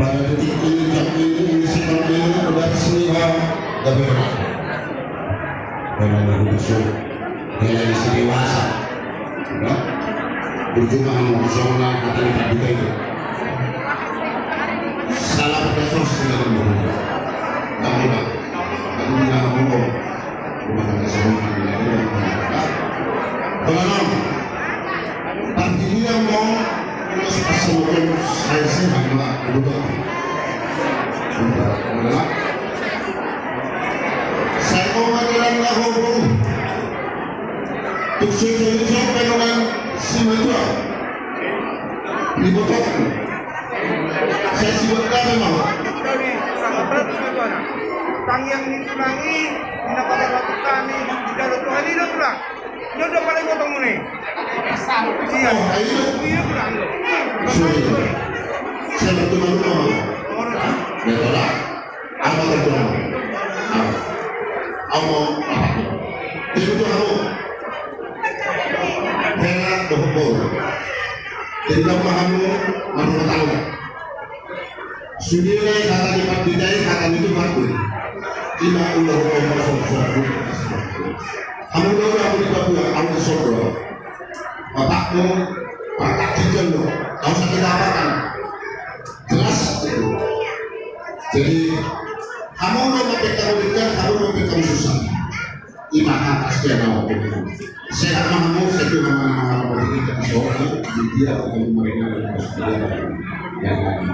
pada detik ini jam ini seperti ini udah seniwa tapi dengan besok dengan isi dewasa ya berjumlah zona atau kita itu salah terus dengan berbeda tapi pak aku bilang ngomong rumah tangga semua pengalam partini yang mau terus pasang saya sih adalah kebetulan saya mau mengatakan lahir tujuh fenomen simetro dibutuhkan saya sebutkan memang tang yang ditunangi pada waktu kami tidak ada Tuhan itu pulang dia udah paling potong nih iya iya pulang saya bertemu dulu ya tola apa bertemu apa itu tuh aku saya berhubung jadi kamu kamu mau tahu sudah kata diperdidai kata itu baru tidak ulah ngomong kamu tahu aku di Papua aku sodro bapakmu bapak cincin lo kau sakit apa kan jelas itu jadi kamu mau pegang kamu mau pegang susah ibadah pasti ada waktu saya mau satu nama politik dan soal dia akan mereka yang lain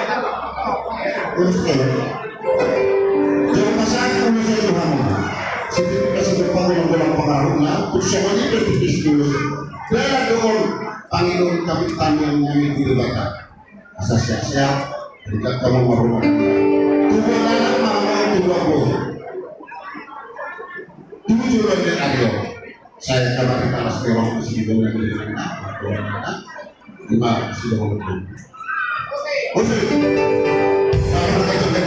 ada untuk yang pasang menurut Tuhan setiap kesedepan yang berpengaruhnya untuk semuanya berpikir dulu bela dengan panggilan kapitan yang nyanyi di debat asal siap-siap berikan kamu merumah tubuh anak mau tubuh pun tujuh lagi ayo saya kabar kita sekarang masih dengan anak lima sudah mengumpul oke saya akan mencoba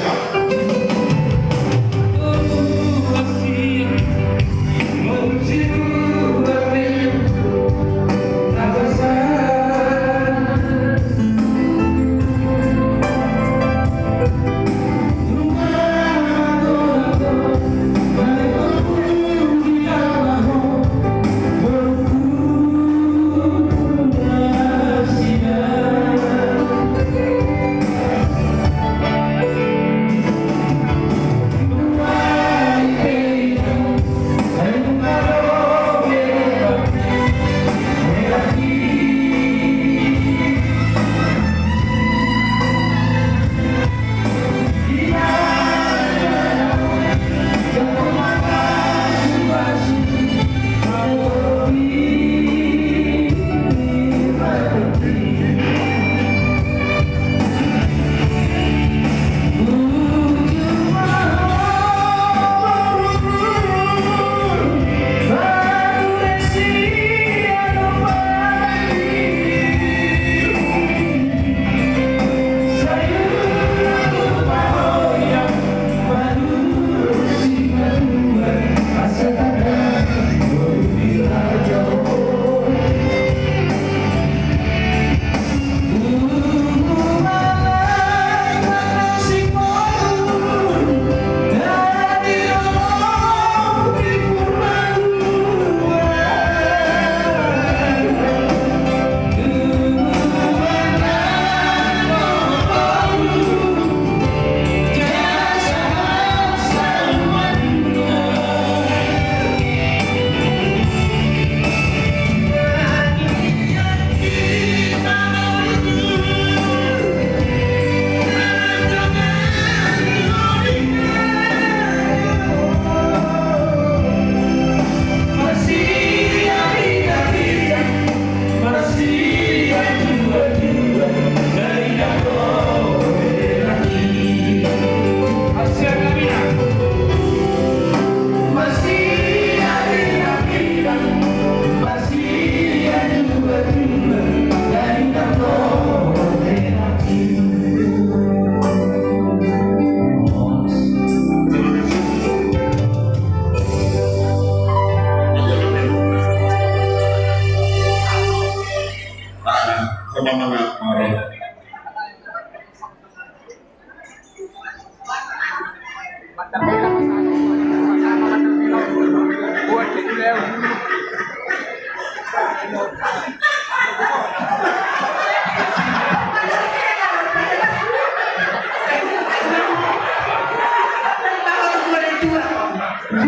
Ya,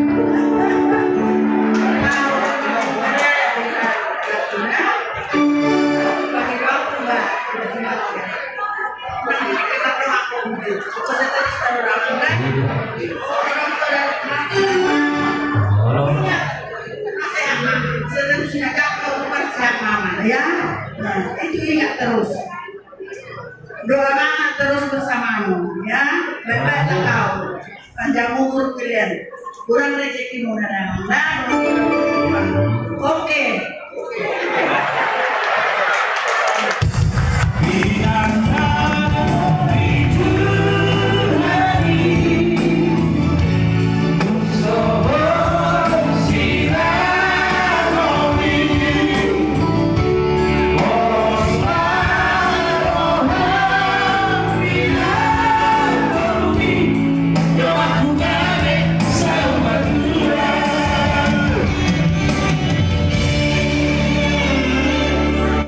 nah, itu ingat terus. Doa mama terus bersamamu, ya. Baik-baik kau, panjang umur kalian, kurang rezekimu dan Oke.